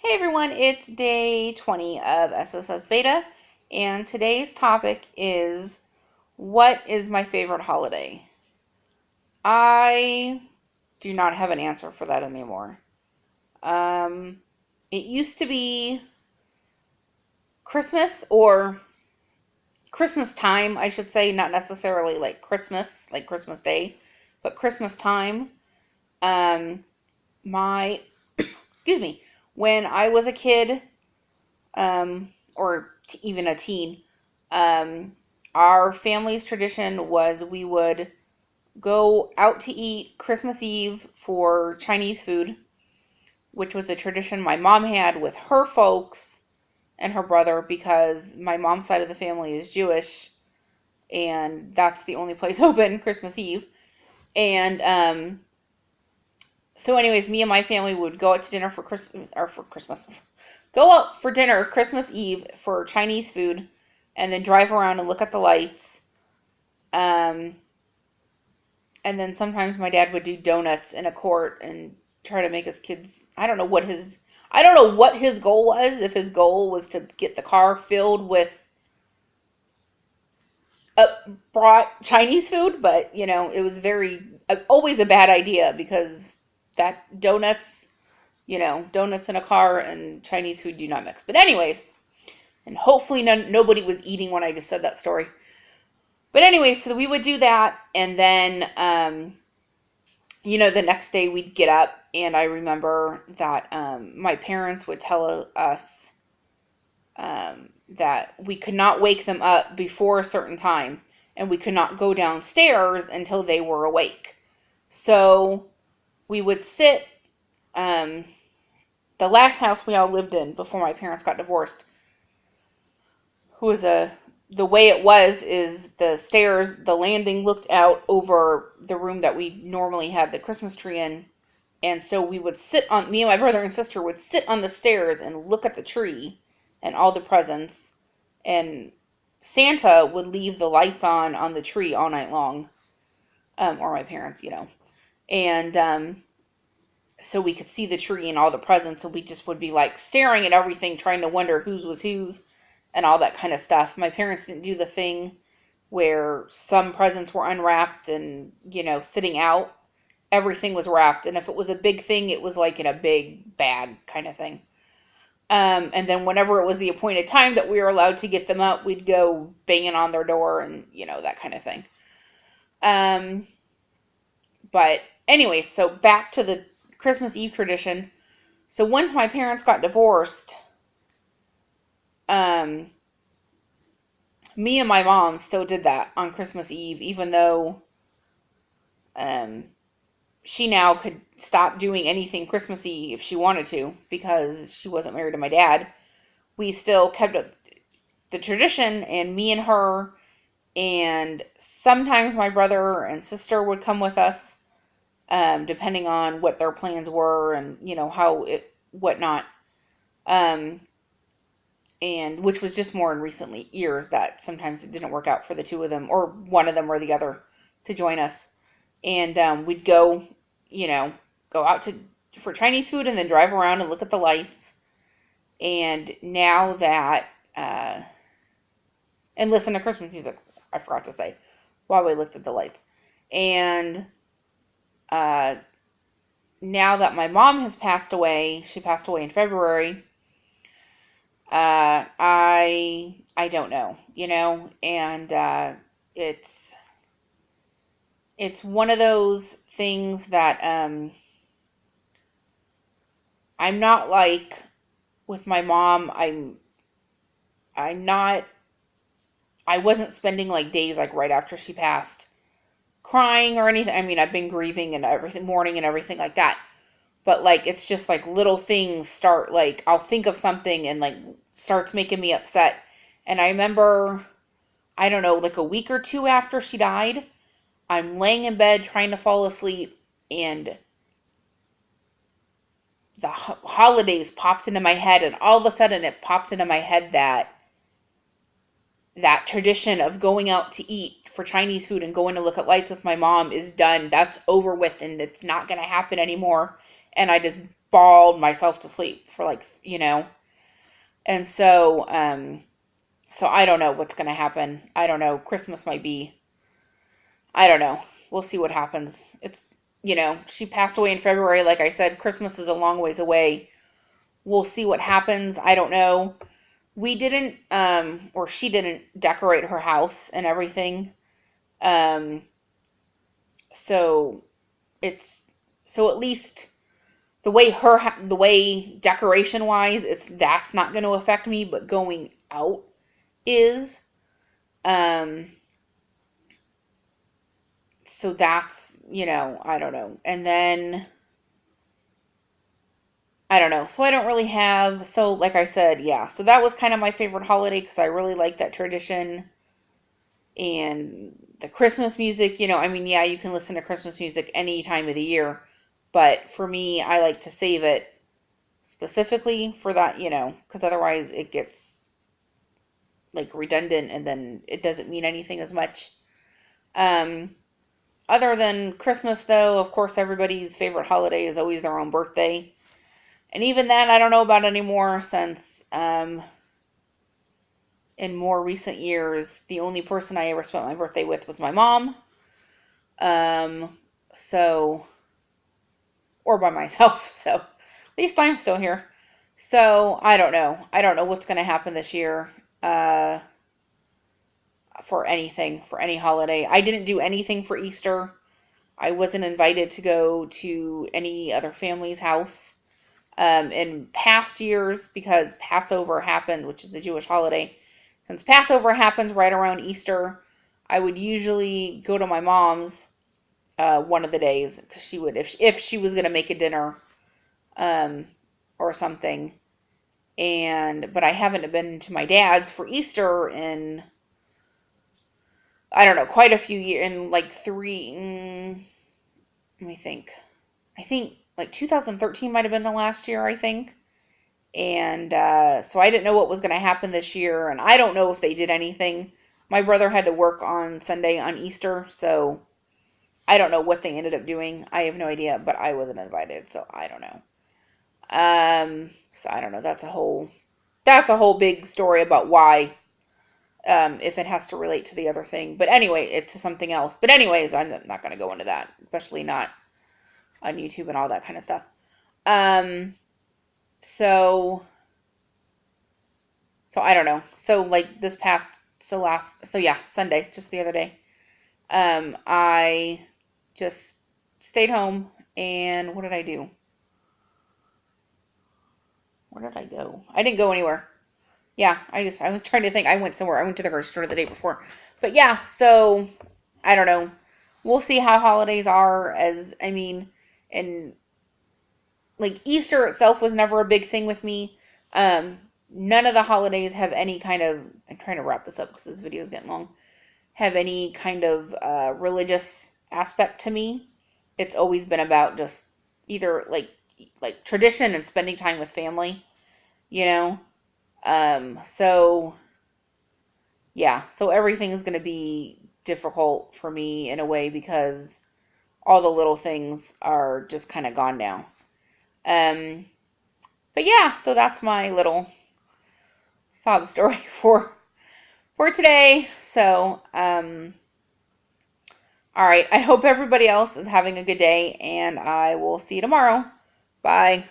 Hey everyone, it's day 20 of SSSVEDA, and today's topic is what is my favorite holiday? I do not have an answer for that anymore. Um, it used to be Christmas or Christmas time, I should say, not necessarily like Christmas, like Christmas Day, but Christmas time. Um, my, excuse me, when I was a kid, or even a teen, um, our family's tradition was we would go out to eat Christmas Eve for Chinese food, which was a tradition my mom had with her folks and her brother because my mom's side of the family is Jewish and that's the only place open Christmas Eve. And so, anyways, me and my family would go out to dinner for Christmas, go out for dinner Christmas Eve for Chinese food, and then drive around and look at the lights. Um, and then sometimes my dad would do donuts in a court and try to make us kids. I don't know what his goal was. If his goal was to get the car filled with uh, brought Chinese food, but it was very always a bad idea because that donuts in a car and Chinese food do not mix. But anyways, and hopefully nobody was eating when I just said that story. But anyway, so we would do that, and then the next day we'd get up, and I remember that my parents would tell us that we could not wake them up before a certain time, and we could not go downstairs until they were awake. So we would sit. Um, the last house we all lived in before my parents got divorced, who was the way it was is the stairs, the landing looked out over the room that we normally had the Christmas tree in. And so me and my brother and sister would sit on the stairs and look at the tree and all the presents. And Santa would leave the lights on the tree all night long, or my parents. And so we could see the tree and all the presents, and we just would be like staring at everything, trying to wonder whose was whose and all that kind of stuff. My parents didn't do the thing where some presents were unwrapped and, sitting out. Everything was wrapped, and if it was a big thing, it was like in a big bag kind of thing. And then whenever it was the appointed time that we were allowed to get them up, we'd go banging on their door and, that kind of thing. Um, but anyway, so back to the Christmas Eve tradition. So once my parents got divorced, um, me and my mom still did that on Christmas Eve, even though um, she now could stop doing anything Christmassy if she wanted to because she wasn't married to my dad. We still kept up the tradition, and me and her, and sometimes my brother and sister would come with us, depending on what their plans were and how it whatnot. Um, and which was just more in recent years that sometimes it didn't work out for the two of them or one of them or the other to join us. And we'd you know, go out for Chinese food and then drive around and look at the lights. And now that and listen to Christmas music, I forgot to say, while we looked at the lights. And uh, now that my mom has passed away, she passed away in February. I don't know, and it's one of those things that I'm not like with my mom. I'm not. I wasn't spending like days like right after she passed crying or anything. I mean, I've been grieving and everything, mourning and everything like that. But like it's just like little things start like I'll think of something and like starts making me upset. And I remember, I don't know, like a week or two after she died, I'm laying in bed trying to fall asleep, and the holidays popped into my head, and all of a sudden it popped into my head that tradition of going out to eat for Chinese food and going to look at lights with my mom is done. That's over with, and it's not going to happen anymore. And I just bawled myself to sleep for like, and so I don't know what's going to happen. I don't know. Christmas might be, I don't know. We'll see what happens. She passed away in February. Like I said, Christmas is a long ways away. We'll see what happens. I don't know. We didn't, or she didn't decorate her house and everything. Um, so it's, so at least the way decoration wise, that's not going to affect me, but going out is, um, so that's, I don't know. And then, I don't know. So I don't really have, so like I said, yeah. So that was kind of my favorite holiday because I really like that tradition and the Christmas music. I mean, yeah, you can listen to Christmas music any time of the year, but for me, I like to save it specifically for that, because otherwise it gets like redundant and then it doesn't mean anything as much. Um, Other than Christmas, though, of course, everybody's favorite holiday is always their own birthday. And even that, I don't know about anymore since in more recent years, the only person I ever spent my birthday with was my mom. Um, so, or by myself. So, at least I'm still here. So, I don't know. I don't know what's going to happen this year for anything, for any holiday. I didn't do anything for Easter. I wasn't invited to go to any other family's house. In past years, because Passover happened, which is a Jewish holiday, since Passover happens right around Easter, I would usually go to my mom's one of the days because she would, if she was going to make a dinner um, or something. But I haven't been to my dad's for Easter in, I don't know, quite a few years, in like let me think. I think like 2013 might have been the last year, I think. And so I didn't know what was going to happen this year, and I don't know if they did anything. My brother had to work on Sunday on Easter, so I don't know what they ended up doing. I have no idea, but I wasn't invited, so I don't know. So I don't know. That's a whole big story about why, if it has to relate to the other thing. But anyway, it's something else. But anyways, I'm not going to go into that, especially not on YouTube and all that kind of stuff. Um, so So I don't know. So like yeah, Sunday, just the other day, I just stayed home and what did I do? Where did I go? I didn't go anywhere. Yeah, I was trying to think. I went somewhere. I went to the grocery store the day before. But yeah, so I don't know. We'll see how holidays are I mean, and like Easter itself was never a big thing with me. Um, None of the holidays have any kind of, I'm trying to wrap this up because this video is getting long, have any kind of religious aspect to me. It's always been about just either like tradition and spending time with family, you know. So yeah, so everything is going to be difficult for me in a way because all the little things are just kind of gone now. Um, but yeah, so that's my little sob story for today. So, all right. I hope everybody else is having a good day, and I will see you tomorrow. Bye.